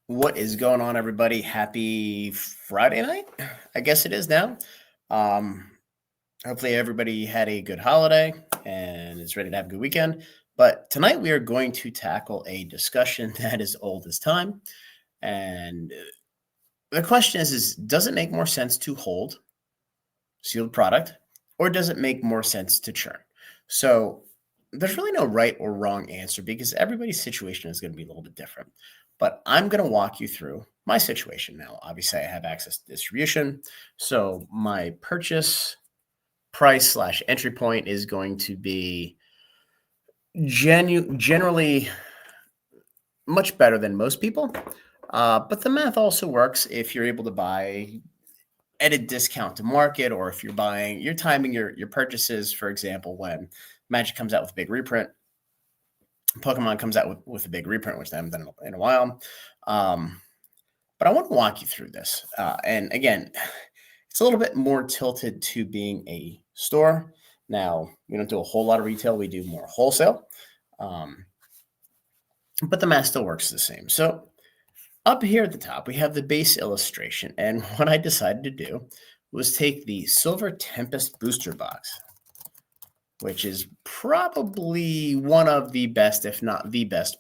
What is going on, everybody? Happy Friday night. I guess it is now. Um, Hopefully, everybody had a good holiday and is ready to have a good weekend. But tonight, we are going to tackle a discussion that is old as time. And the question is does it make more sense to hold sealed product, or does it make more sense to churn? So there's really no right or wrong answer because everybody's situation is going to be a little bit different. But I'm going to walk you through my situation now. Obviously, I have access to distribution. So my purchase price slash entry point is going to be generally much better than most people. But the math also works if you're able to buy at a discount to market, or if you're timing your purchases, for example, when Magic comes out with a big reprint, Pokemon comes out with a big reprint, which they haven't done in a while. Um, but I want to walk you through this. And again, it's a little bit more tilted to being a store. Now, we don't do a whole lot of retail, we do more wholesale. Um, but the math still works the same. So up here at the top, we have the base illustration. And what I decided to do was take the Silver Tempest booster box, which is probably one of the best, if not the best,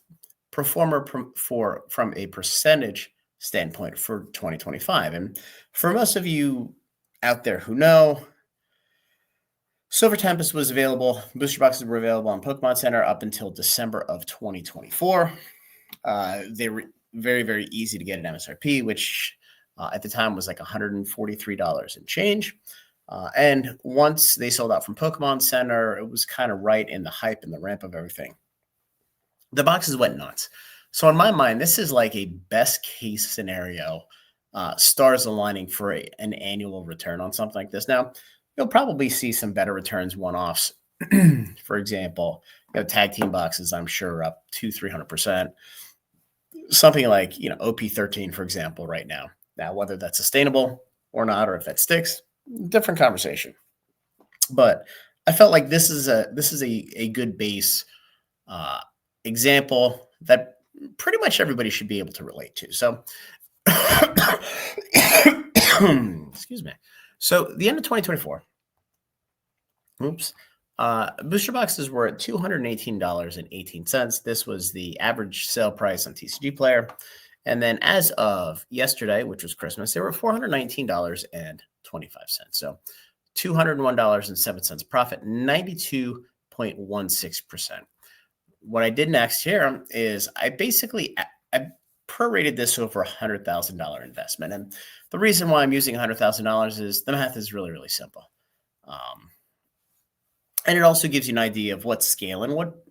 performer from a percentage standpoint for 2025. And for most of you out there who know, Silver Tempest was available, booster boxes were available on Pokemon Center up until December of 2024. They were very, very easy to get at MSRP, which at the time was like $143 and change. And once they sold out from Pokemon Center, it was kind of right in the hype and the ramp of everything. The boxes went nuts. So in my mind, this is like a best case scenario, stars aligning for an annual return on something like this. Now, you'll probably see some better returns one-offs. For example, tag team boxes, I'm sure, up 200-300%. Something like, OP13, for example, right now. Now, whether that's sustainable or not, or if that sticks, different conversation. But I felt like this is a good base example that pretty much everybody should be able to relate to. So, excuse me. So, the end of 2024. Booster boxes were at $218.18. This was the average sale price on TCG Player. And then as of yesterday, which was Christmas, they were $419.25. So $201.07 profit, 92.16%. What I did next here is I prorated this over $100,000 investment. And the reason why I'm using $100,000 is the math is really, really simple. And it also gives you an idea of what scale and what,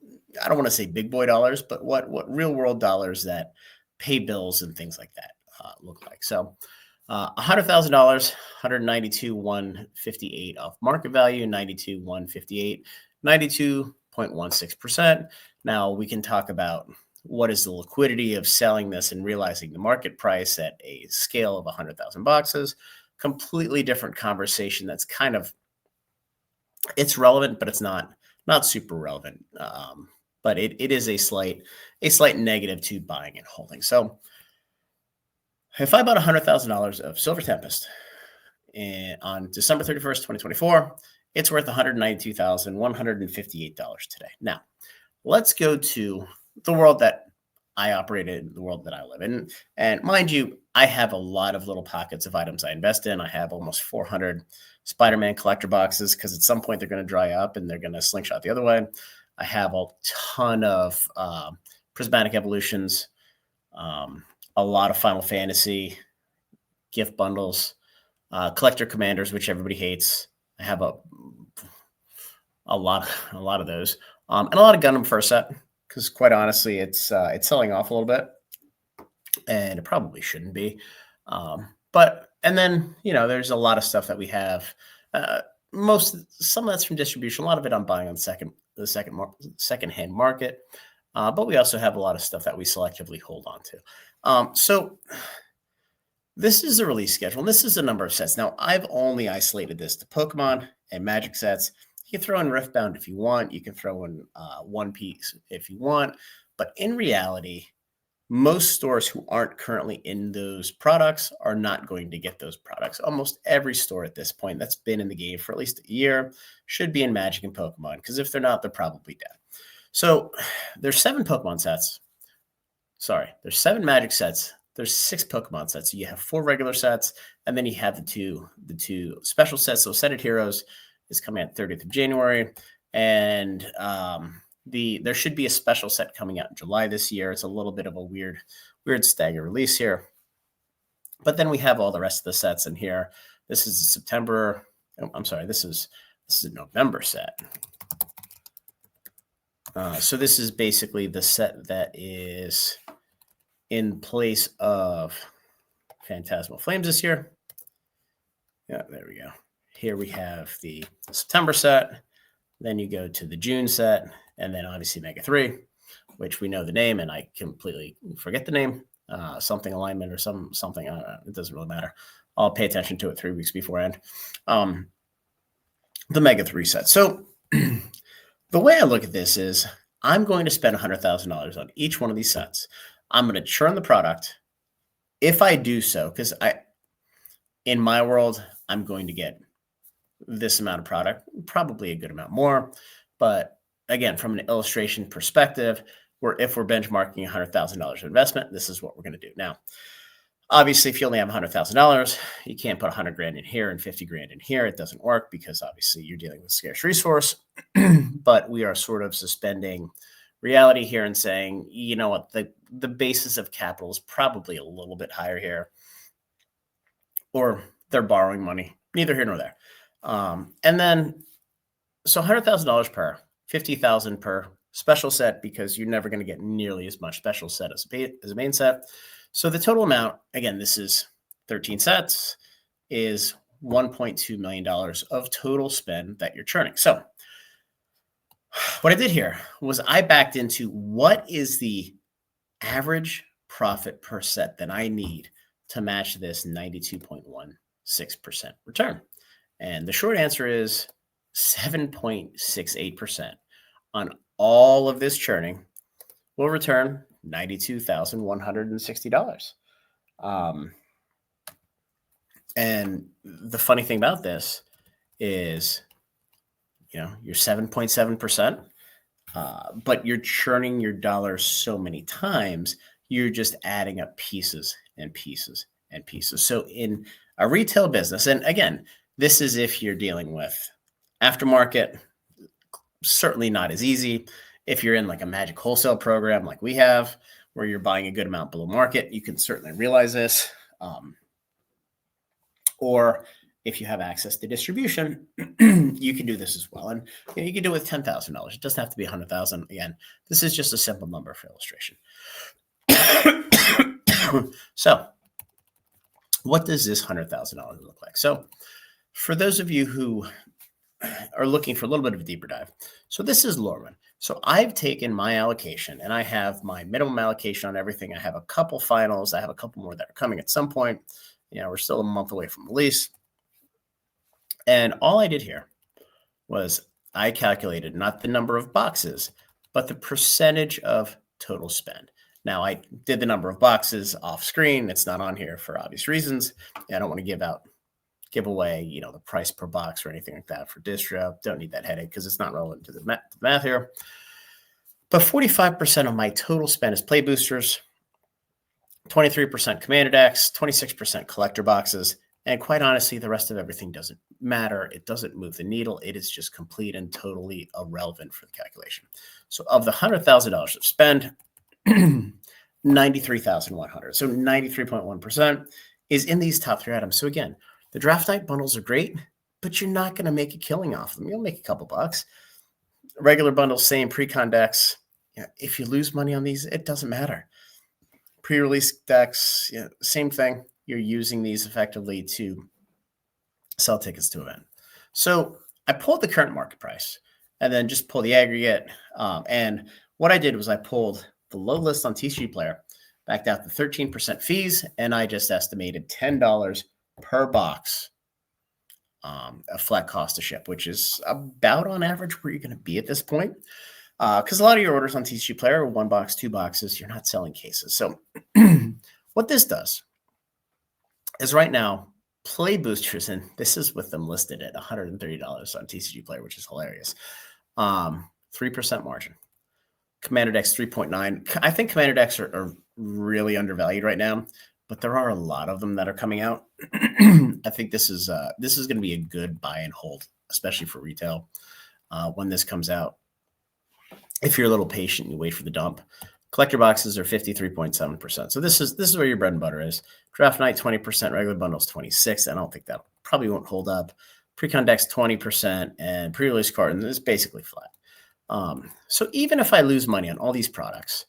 I don't want to say big boy dollars, but what real world dollars that pay bills and things like that look like. So $100,000, 192,158 off market value, 92,158, 92.16%. Now we can talk about what is the liquidity of selling this and realizing the market price at a scale of 100,000 boxes. Completely different conversation. That's kind of, it's relevant, but it's not super relevant. But it is a slight negative to buying and holding. So if I bought $100,000 of Silver Tempest on December 31st, 2024, it's worth $192,158 today. Now, let's go to the world that I operate in, the world that I live in. And mind you, I have a lot of little pockets of items I invest in. I have almost 400 Spider-Man collector boxes because at some point they're going to dry up and they're going to slingshot the other way. I have a ton of Prismatic Evolutions, a lot of Final Fantasy, gift bundles, collector commanders, which everybody hates. I have a lot of those, and a lot of Gundam first set because, quite honestly, it's selling off a little bit, and it probably shouldn't be. But then there's a lot of stuff that we have. Some of that's from distribution. A lot of it I'm buying on the secondhand market. But we also have a lot of stuff that we selectively hold on to. So this is the release schedule, and this is the number of sets. Now, I've only isolated this to Pokemon and Magic sets. You can throw in Riftbound if you want. You can throw in One Piece if you want. But in reality, most stores who aren't currently in those products are not going to get those products. Almost every store at this point that's been in the game for at least a year should be in Magic and Pokemon, because if they're not, they're probably dead. So there's 7 Pokemon sets. Sorry, there's 7 Magic sets. There's 6 Pokemon sets. So you have 4 regular sets, and then you have the two special sets. So Set of Heroes is coming out 30th of January, and there should be a special set coming out in July this year. It's a little bit of a weird stagger release here. But then we have all the rest of the sets in here. This is a September. Oh, I'm sorry. This is a November set. So this is basically the set that is in place of Phantasmal Flames this year. Yeah, there we go. Here we have the September set. Then you go to the June set, and then obviously Mega 3, which we know the name, and I completely forget the name. Something alignment or something. It doesn't really matter. I'll pay attention to it 3 weeks beforehand. The Mega 3 set. So the way I look at this is I'm going to spend $100,000 on each one of these sets. I'm going to churn the product. If I do so, because in my world, I'm going to get this amount of product, probably a good amount more. But again, from an illustration perspective, if we're benchmarking $100,000 of investment, this is what we're going to do. Now, obviously, if you only have $100,000, you can't put 100 grand in here and 50 grand in here. It doesn't work because obviously you're dealing with a scarce resource. But we are sort of suspending reality here and saying, you know what, the basis of capital is probably a little bit higher here, or they're borrowing money. Neither here nor there. And then, so $100,000 per, $50,000 per special set, because you're never going to get nearly as much special set as a main set. So the total amount, again, this is 13 sets, is $1.2 million of total spend that you're churning. So what I did here was I backed into what is the average profit per set that I need to match this 92.16% return. And the short answer is 7.68% on all of this churning will return $92,160. And the funny thing about this is, you're 7.7%, but you're churning your dollars so many times, you're just adding up pieces and pieces and pieces. So in a retail business, and again, this is if you're dealing with aftermarket, certainly not as easy. If you're in like a Magic wholesale program like we have, where you're buying a good amount below market, you can certainly realize this. Or if you have access to distribution, you can do this as well. And you can do it with $10,000. It doesn't have to be $100,000. Again, this is just a simple number for illustration. So what does this $100,000 look like? So for those of you who are looking for a little bit of a deeper dive, so this is Lorwyn. So I've taken my allocation, and I have my minimum allocation on everything. I have a couple finals. I have a couple more that are coming at some point. We're still a month away from release. And all I did here was I calculated not the number of boxes, but the percentage of total spend. Now, I did the number of boxes off screen. It's not on here for obvious reasons. I don't want to give away, the price per box or anything like that for distro. Don't need that headache because it's not relevant to the math here. But 45% of my total spend is play boosters, 23% commander decks, 26% collector boxes, and quite honestly, the rest of everything doesn't matter. It doesn't move the needle. It is just complete and totally irrelevant for the calculation. So of the $100,000 of spend, 93,100. So 93.1% is in these top 3 items. So again, the draft night bundles are great, but you're not going to make a killing off them. You'll make a couple bucks. Regular bundles, same. Pre-con decks, if you lose money on these, it doesn't matter. Pre-release decks, same thing. You're using these effectively to sell tickets to an event. So I pulled the current market price and then just pull the aggregate. And what I did was I pulled the low list on TCG Player, backed out the 13% fees, and I just estimated $10 per box, a flat cost to ship, which is about on average where you're going to be at this point. Because a lot of your orders on TCG Player are 1 box, 2 boxes. You're not selling cases. So what this does is right now, play boosters, and this is with them listed at $130 on TCG Player, which is hilarious. 3% margin. Commander decks 3.9. I think Commander decks are really undervalued right now, but there are a lot of them that are coming out. I think this is going to be a good buy and hold, especially for retail when this comes out. If you're a little patient, you wait for the dump. Collector boxes are 53.7%. So this is where your bread and butter is. Draft night 20%, regular bundles 26%. I don't think that probably won't hold up. Pre-con decks 20%, and pre-release cards is basically flat. So even if I lose money on all these products,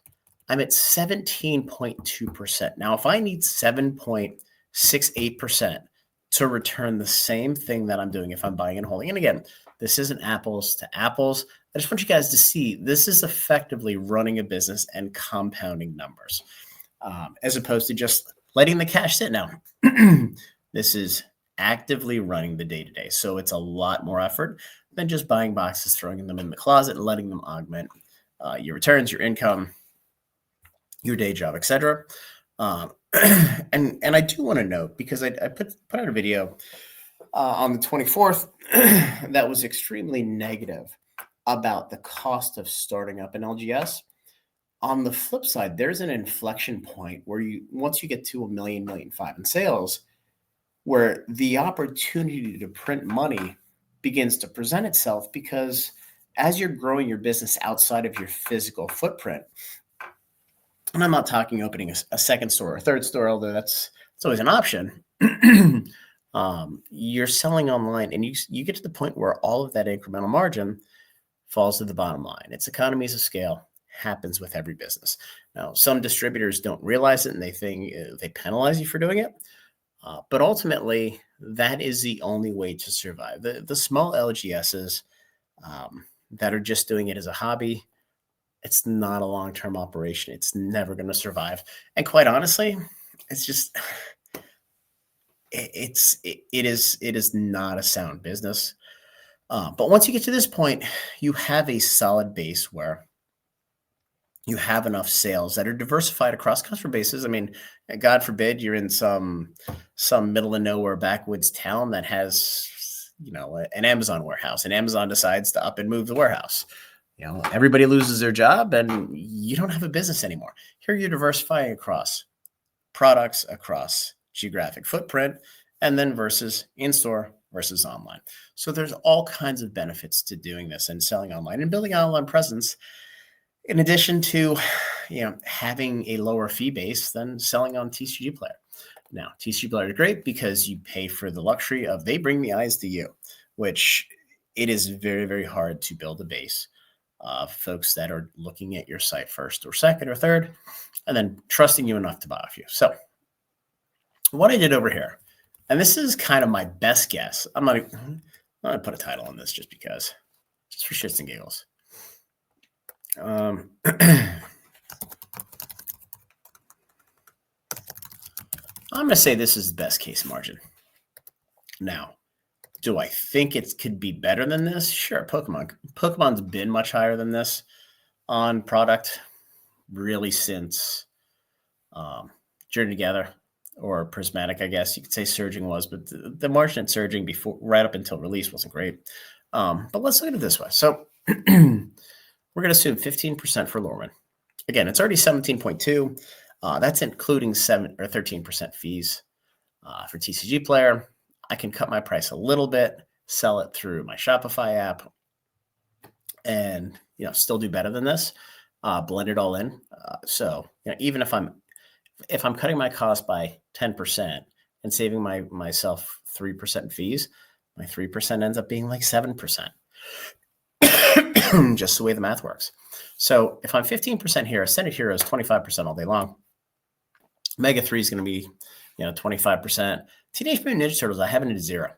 I'm at 17.2%. Now, if I need 7.68% to return the same thing that I'm doing if I'm buying and holding, and again, this isn't apples to apples. I just want you guys to see this is effectively running a business and compounding numbers, as opposed to just letting the cash sit now. This is actively running the day-to-day. So it's a lot more effort than just buying boxes, throwing them in the closet, and letting them augment your returns, your income, your day job, etc. And I do want to note, because I put out a video on the 24th that was extremely negative about the cost of starting up an LGS. On the flip side, there's an inflection point where once you get to $1 million, $1.5 million in sales, where the opportunity to print money begins to present itself, because as you're growing your business outside of your physical footprint, and I'm not talking opening a second store or a third store, although it's always an option. You're selling online, and you get to the point where all of that incremental margin falls to the bottom line. It's economies of scale, happens with every business. Now, some distributors don't realize it, and they think they penalize you for doing it. But ultimately, that is the only way to survive. The small LGSs that are just doing it as a hobby, it's not a long-term operation. It's never going to survive. And quite honestly, it's just it is not a sound business. But once you get to this point, you have a solid base where you have enough sales that are diversified across customer bases. I mean, God forbid you're in some middle of nowhere backwoods town that has, an Amazon warehouse, and Amazon decides to up and move the warehouse. Everybody loses their job and you don't have a business anymore. Here you're diversifying across products, across geographic footprint, and then versus in-store versus online. So there's all kinds of benefits to doing this and selling online and building an online presence, in addition to, having a lower fee base than selling on TCG Player. Now, TCG Player is great because you pay for the luxury of they bring the eyes to you, which it is very, very hard to build a base of folks that are looking at your site first or second or third, and then trusting you enough to buy off you. So what I did over here, and this is kind of my best guess. I'm not going to put a title on this just for shits and giggles. I'm going to say this is best case margin. Now, do I think it could be better than this? Sure, Pokemon's been much higher than this on product really since Journey Together, or Prismatic, I guess you could say Surging was, but the margin at Surging before, right up until release, wasn't great. But let's look at it this way. So we're going to assume 15% for Lorwyn. Again, it's already 17.2. That's including 7 or 13% fees for TCG Player. I can cut my price a little bit, sell it through my Shopify app, and still do better than this. Blend it all in. So even if I'm cutting my cost by 10% and saving myself 3% fees, my 3% ends up being like 7%. Just the way the math works. So if I'm 15% here, Ascended Hero is 25% all day long. Mega 3 is going to be 25%. Teenage Mutant Ninja Turtles, I have it at 0.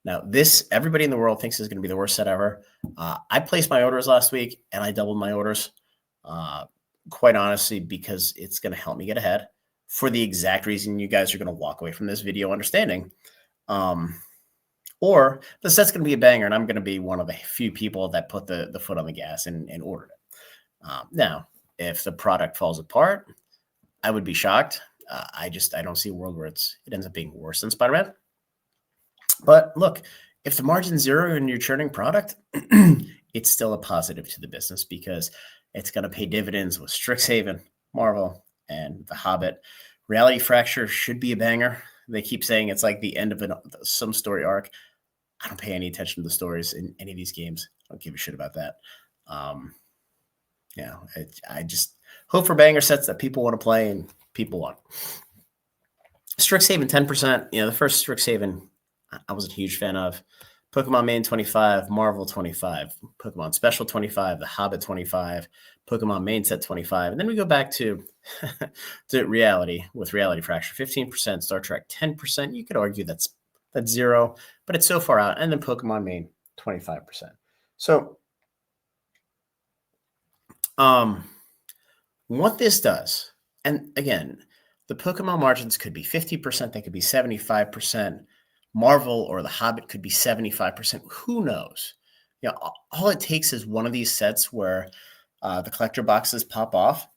Now, this, everybody in the world thinks is going to be the worst set ever. I placed my orders last week, and I doubled my orders, quite honestly, because it's going to help me get ahead for the exact reason you guys are going to walk away from this video understanding. Or the set's going to be a banger, and I'm going to be one of the few people that put the foot on the gas and ordered it. Now, if the product falls apart, I would be shocked. I don't see a world where it ends up being worse than Spider-Man. But look, if the margin's zero in your churning product, it's still a positive to the business because it's going to pay dividends with Strixhaven, Marvel, and The Hobbit. Reality Fracture should be a banger. They keep saying it's like the end of some story arc. I don't pay any attention to the stories in any of these games. I don't give a shit about that. I just hope for banger sets that people want to play and people want. Strixhaven 10%. The first Strixhaven I was a huge fan of. Pokemon Main 25, Marvel 25, Pokemon Special 25, The Hobbit 25, Pokemon Main Set 25. And then we go back to, to reality with Reality Fracture 15%, Star Trek 10%. You could argue that's zero, but it's so far out. And then Pokemon Main 25%. So what this does, and again, the Pokemon margins could be 50%, they could be 75%. Marvel or The Hobbit could be 75%. Who knows? All it takes is one of these sets where the collector boxes pop off,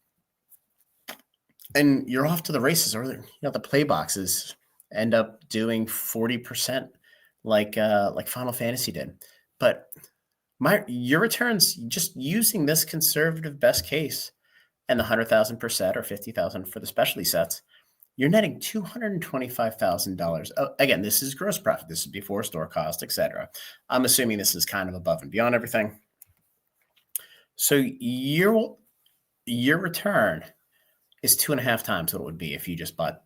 and you're off to the races. Or the play boxes end up doing 40%, like Final Fantasy did. But your returns, just using this conservative best case and the 100,000 per set or 50,000 for the specialty sets, you're netting $225,000. Again, this is gross profit. This is before store cost, etc. I'm assuming this is kind of above and beyond everything. So your return is 2.5 times what it would be if you just bought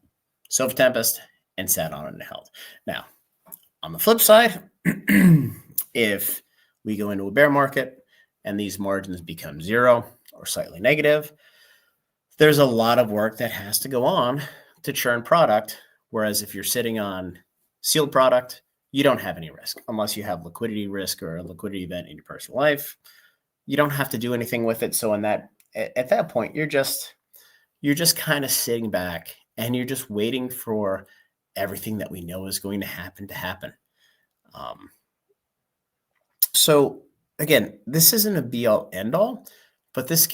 Silver Tempest and sat on it and held. Now, on the flip side, if we go into a bear market and these margins become zero or slightly negative, there's a lot of work that has to go on to churn product, whereas if you're sitting on sealed product, you don't have any risk unless you have liquidity risk or a liquidity event in your personal life. You don't have to do anything with it. So at that point, you're just kind of sitting back and you're just waiting for everything that we know is going to happen. So again, this isn't a be all end all, but this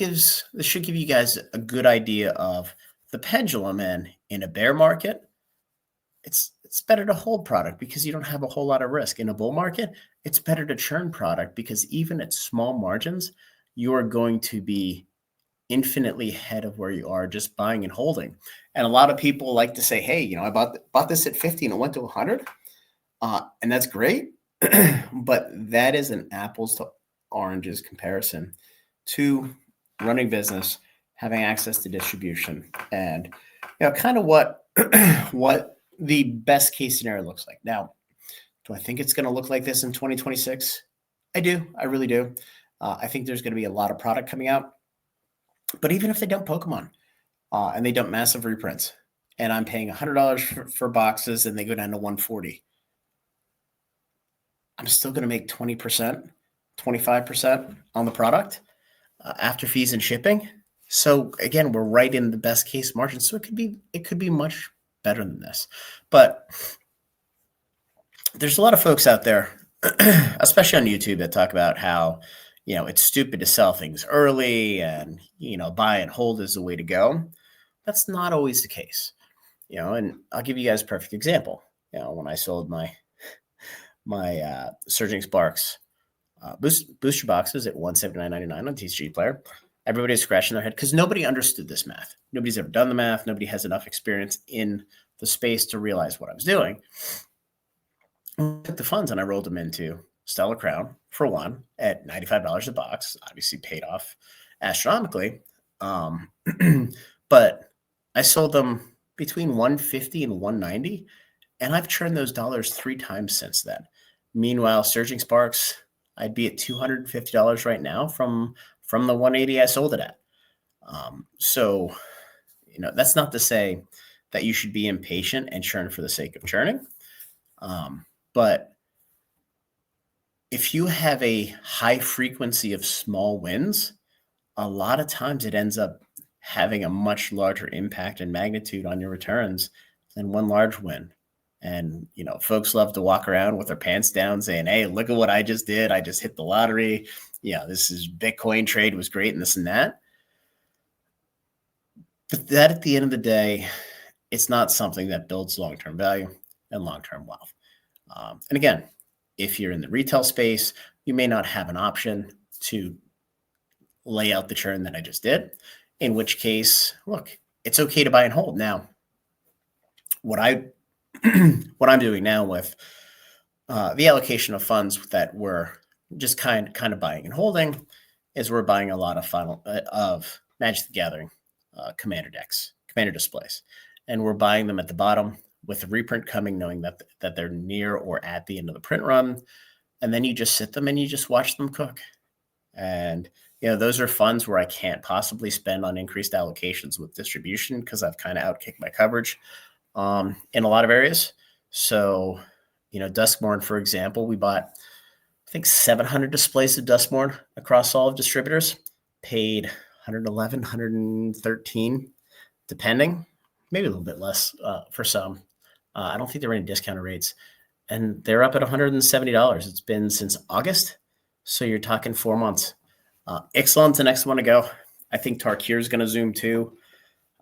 should give you guys a good idea of the pendulum. And in a bear market, it's better to hold product because you don't have a whole lot of risk. In a bull market, it's better to churn product because even at small margins, you are going to be infinitely ahead of where you are just buying and holding. And a lot of people like to say, hey, I bought this at 50 and it went to 100. And that's great. But that is an apples to oranges comparison to running business, having access to distribution, and kind of what the best case scenario looks like. Now, do I think it's going to look like this in 2026? I do. I really do. I think there's going to be a lot of product coming out. But even if they don't Pokemon and they don't massive reprints, and I'm paying $100 for boxes and they go down to $140, I'm still going to make 20%, 25% on the product after fees and shipping. So again, we're right in the best case margin. So it could be much better than this. But there's a lot of folks out there, especially on YouTube, that talk about how it's stupid to sell things early and buy and hold is the way to go. That's not always the case. And I'll give you guys a perfect example. When I sold my Surging Sparks booster boxes at $179.99 on TCG Player, everybody's scratching their head because nobody understood this math. Nobody's ever done the math. Nobody has enough experience in the space to realize what I was doing. I took the funds and I rolled them into Stellar Crown for one at $95 a box. Obviously paid off astronomically. But I sold them between $150 and $190, and I've churned those dollars 3 times since then. Meanwhile, Surging Sparks, I'd be at $250 right now from the $180 I sold it at. So that's not to say that you should be impatient and churn for the sake of churning. But if you have a high frequency of small wins, a lot of times it ends up having a much larger impact and magnitude on your returns than one large win. And, folks love to walk around with their pants down saying, hey, look at what I just did. I just hit the lottery. This is Bitcoin trade was great and this and that. But that at the end of the day, it's not something that builds long-term value and long-term wealth. And again, if you're in the retail space, you may not have an option to lay out the churn that I just did, in which case, look, it's okay to buy and hold. Now, what I'm doing now with the allocation of funds that we're just kind of buying and holding is we're buying a lot of Magic the Gathering commander decks, commander displays, and we're buying them at the bottom with the reprint coming, knowing that they're near or at the end of the print run, and then you just sit them and you just watch them cook. And those are funds where I can't possibly spend on increased allocations with distribution because I've kind of outkicked my coverage in a lot of areas. So, Duskmorn, for example, we bought, I think, 700 displays of Duskmorn across all of distributors, paid 111, 113, depending, maybe a little bit less for some. I don't think there were any discounted rates. And they're up at $170. It's been since August. So you're talking 4 months. Ixalan's the next one to go. I think Tarkir is going to zoom too.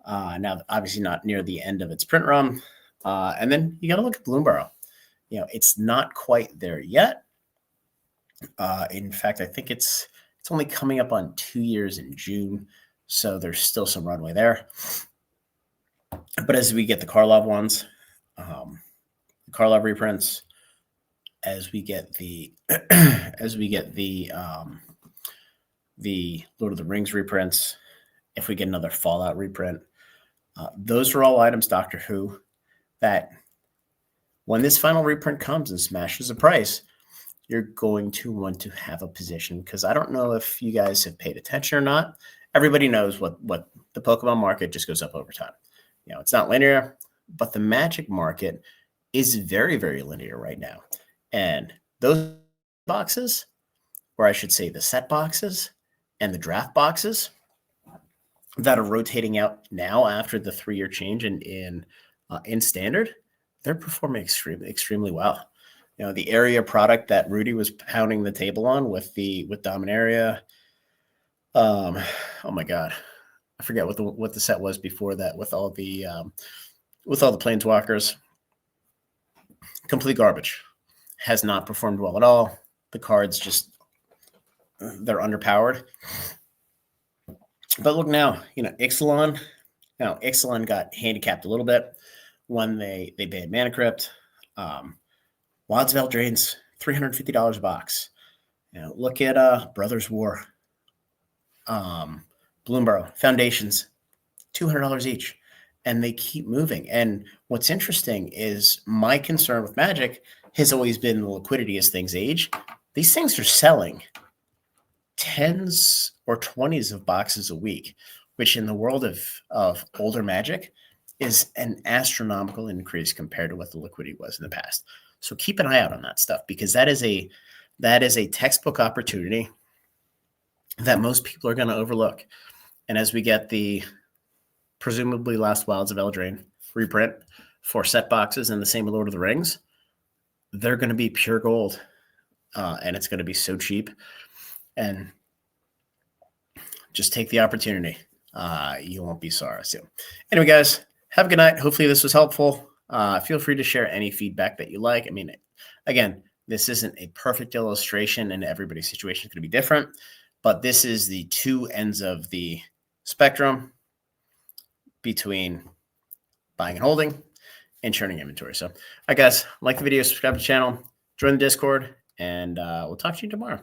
Now, obviously not near the end of its print run. And then you got to look at Bloomberg. It's not quite there yet. In fact, I think it's only coming up on 2 years in June. So there's still some runway there. But as we get the Karlov ones, Karlov reprints, as we get the the Lord of the Rings reprints, if we get another Fallout reprint, those are all items, Doctor Who, that when this final reprint comes and smashes the price, you're going to want to have a position, because I don't know if you guys have paid attention or not. Everybody knows what the Pokemon market just goes up over time. It's not linear, but the Magic market is very, very linear right now. And those boxes, or I should say the set boxes and the draft boxes that are rotating out now after the 3-year change in standard, they're performing extremely well. The area product that Rudy was pounding the table on with Dominaria. Oh my God, I forget what the set was before that with all the planeswalkers. Complete garbage. Has not performed well at all. The cards they're underpowered. But look now, Ixalan. Now Ixalan got handicapped a little bit when they banned Mana Crypt. Wilds of Eldraine's $350 a box. Look at Brothers War. Bloomberg Foundations, $200 each. And they keep moving. And what's interesting is my concern with Magic has always been the liquidity as things age. These things are selling 10s or 20s of boxes a week, which in the world of older Magic is an astronomical increase compared to what the liquidity was in the past. So keep an eye out on that stuff, because that is a textbook opportunity that most people are going to overlook. And as we get the presumably last Wilds of Eldraine reprint for set boxes, and the same with Lord of the Rings, they're going to be pure gold. And it's going to be so cheap. And just take the opportunity. You won't be sorry. So anyway, guys, have a good night. Hopefully this was helpful. Feel free to share any feedback that you like. I mean, again, this isn't a perfect illustration, and everybody's situation is going to be different. But this is the two ends of the spectrum between buying and holding and churning inventory. So, all right, guys, like the video, subscribe to the channel, join the Discord, and we'll talk to you tomorrow.